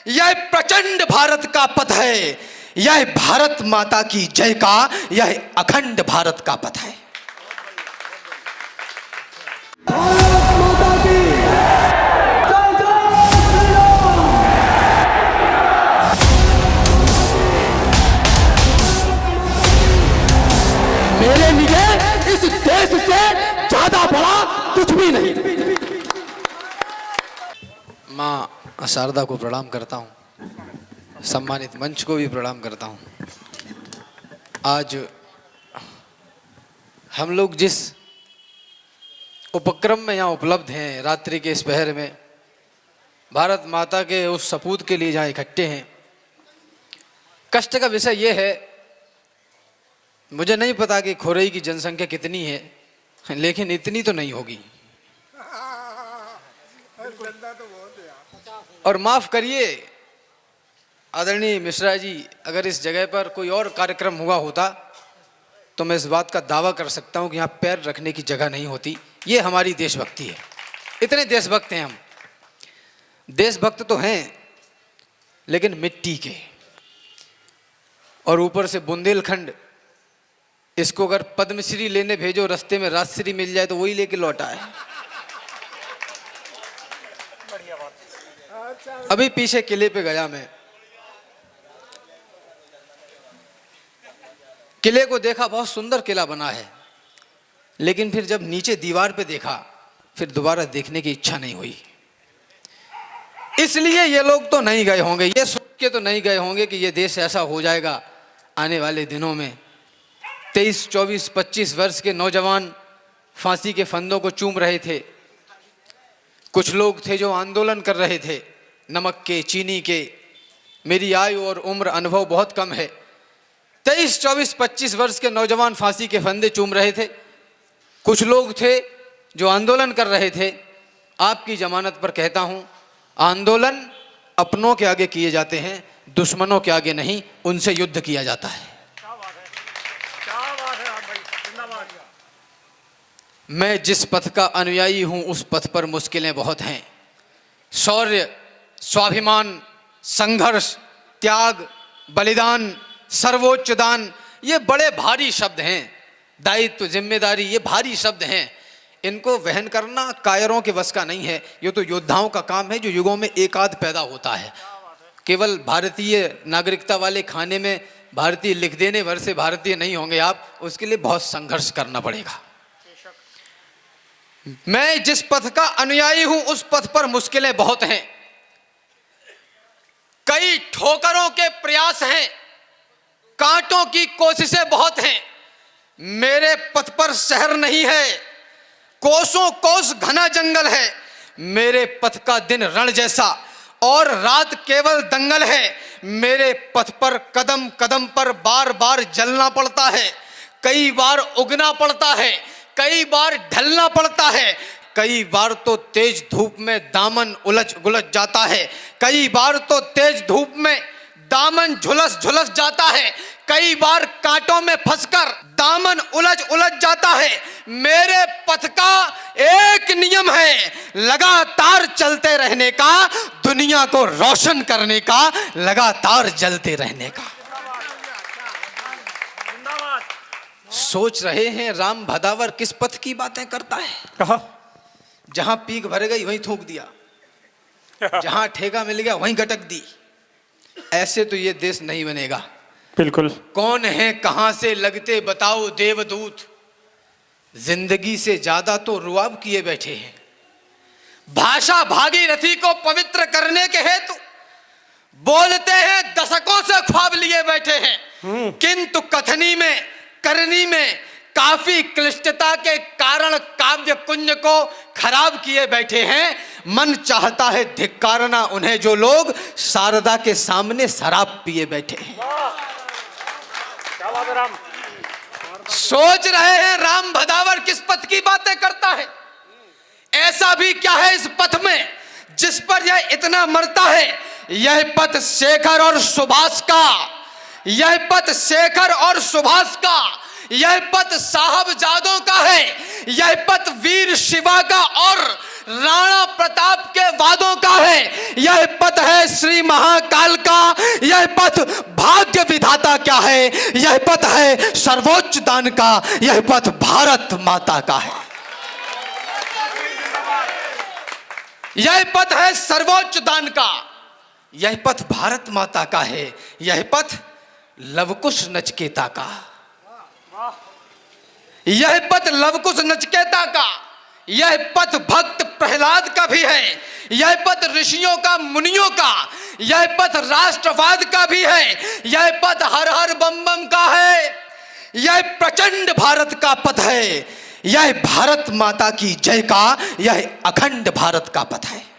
यह प्रचंड भारत का पथ है, यह भारत माता की जय का, यह अखंड भारत का पथ है। भारत माता की जय जय श्री राम। मेरे लिए इस देश से ज्यादा बड़ा कुछ भी नहीं। माँ शारदा को प्रणाम करता हूँ, सम्मानित मंच को भी प्रणाम करता हूँ। आज हम लोग जिस उपक्रम में यहाँ उपलब्ध हैं, रात्रि के इस पहर में भारत माता के उस सपूत के लिए जहाँ इकट्ठे हैं, कष्ट का विषय ये है, मुझे नहीं पता कि खोरई की जनसंख्या कितनी है, लेकिन इतनी तो नहीं होगी। और माफ़ करिए आदरणीय मिश्रा जी, अगर इस जगह पर कोई और कार्यक्रम हुआ होता तो मैं इस बात का दावा कर सकता हूँ कि यहाँ पैर रखने की जगह नहीं होती। ये हमारी देशभक्ति है, इतने देशभक्त हैं हम। देशभक्त तो हैं लेकिन मिट्टी के, और ऊपर से बुंदेलखंड। इसको अगर पद्मश्री लेने भेजो, रास्ते में राजश्री मिल जाए तो वही लेके लौटा है। अभी पीछे किले पे गया मैं, किले को देखा, बहुत सुंदर किला बना है, लेकिन फिर जब नीचे दीवार पे देखा फिर दोबारा देखने की इच्छा नहीं हुई। इसलिए ये लोग तो नहीं गए होंगे, ये सोच के तो नहीं गए होंगे कि ये देश ऐसा हो जाएगा आने वाले दिनों में। 23, 24, 25 वर्ष के नौजवान फांसी के फंदों को चूम रहे थे। कुछ लोग थे जो आंदोलन कर रहे थे, नमक के, चीनी के। मेरी आयु और उम्र, अनुभव बहुत कम है। 23, 24, 25 वर्ष के नौजवान फांसी के फंदे चूम रहे थे। कुछ लोग थे जो आंदोलन कर रहे थे। आपकी जमानत पर कहता हूँ, आंदोलन अपनों के आगे किए जाते हैं, दुश्मनों के आगे नहीं, उनसे युद्ध किया जाता है। मैं जिस पथ का अनुयायी हूँ उस पथ पर मुश्किलें बहुत हैं। शौर्य, स्वाभिमान, संघर्ष, त्याग, बलिदान, सर्वोच्च दान, ये बड़े भारी शब्द हैं। दायित्व, जिम्मेदारी, ये भारी शब्द हैं। इनको वहन करना कायरों के वश का नहीं है। ये तो योद्धाओं का काम है जो युगों में एक आध पैदा होता है। केवल भारतीय नागरिकता वाले खाने में भारतीय लिख देने भर से भारतीय नहीं होंगे आप, उसके लिए बहुत संघर्ष करना पड़ेगा। मैं जिस पथ का अनुयायी हूं उस पथ पर मुश्किलें बहुत हैं। कई ठोकरों के प्रयास हैं, कांटों की कोशिशें बहुत हैं। मेरे पथ पर शहर नहीं है, कोसों कोस घना जंगल है। मेरे पथ का दिन रण जैसा और रात केवल दंगल है। मेरे पथ पर कदम कदम पर बार बार जलना पड़ता है। कई बार उगना पड़ता है, कई बार ढलना पड़ता है। कई बार तो तेज धूप में दामन उलझ गुलझ जाता है। कई बार तो तेज धूप में दामन झुलस झुलस जाता है। कई बार कांटों में फंसकर दामन उलझ उलझ जाता है। मेरे पथ का एक नियम है, लगातार चलते रहने का, दुनिया को रोशन करने का, लगातार जलते रहने का। सोच रहे हैं राम भदावर किस पथ की बातें करता है। कहा जहां पीक भर गई वहीं थूक दिया, जहां ठेका मिल गया वहीं गटक दी। ऐसे तो ये देश नहीं बनेगा। बिल्कुल। कौन है, कहां से लगते बताओ देवदूत, जिंदगी से ज्यादा तो रुआब किए बैठे हैं। भाषा भागीरथी को पवित्र करने के हेतु बोलते हैं, दशकों से ख्वाब लिए बैठे हैं, किंतु कथनी में, करनी में काफी क्लिष्टता के कारण काव्य कुंज को खराब किए बैठे हैं। मन चाहता है धिक्कारना उन्हें जो लोग शारदा के सामने शराब पिए बैठे हैं। सोच रहे हैं राम भदावर किस पथ की बातें करता है। ऐसा भी क्या है इस पथ में जिस पर यह इतना मरता है। यह पथ शेखर और सुभाष का, यह पथ शेखर और सुभाष का, यह पथ साहबजादों का है। यह पथ वीर शिवा का और राणा प्रताप के वादों का है। यह पथ है श्री महा काल का, यह पथ भाग्य विधाता क्या है, यह पथ है सर्वोच्च दान का, यह पथ भारत माता का है। यह पथ है सर्वोच्च दान का, यह पथ भारत माता का है, यह पथ लवकुश नचकेता का, यह पथ लवकुश नचकेता का, यह पथ भक्त प्रहलाद का भी है, यह पथ ऋषियों का, मुनियों का, यह पथ राष्ट्रवाद का भी है, यह पथ हर हर बम बम का है, यह प्रचंड भारत का पथ है, यह भारत माता की जय का, यह अखंड भारत का पथ है।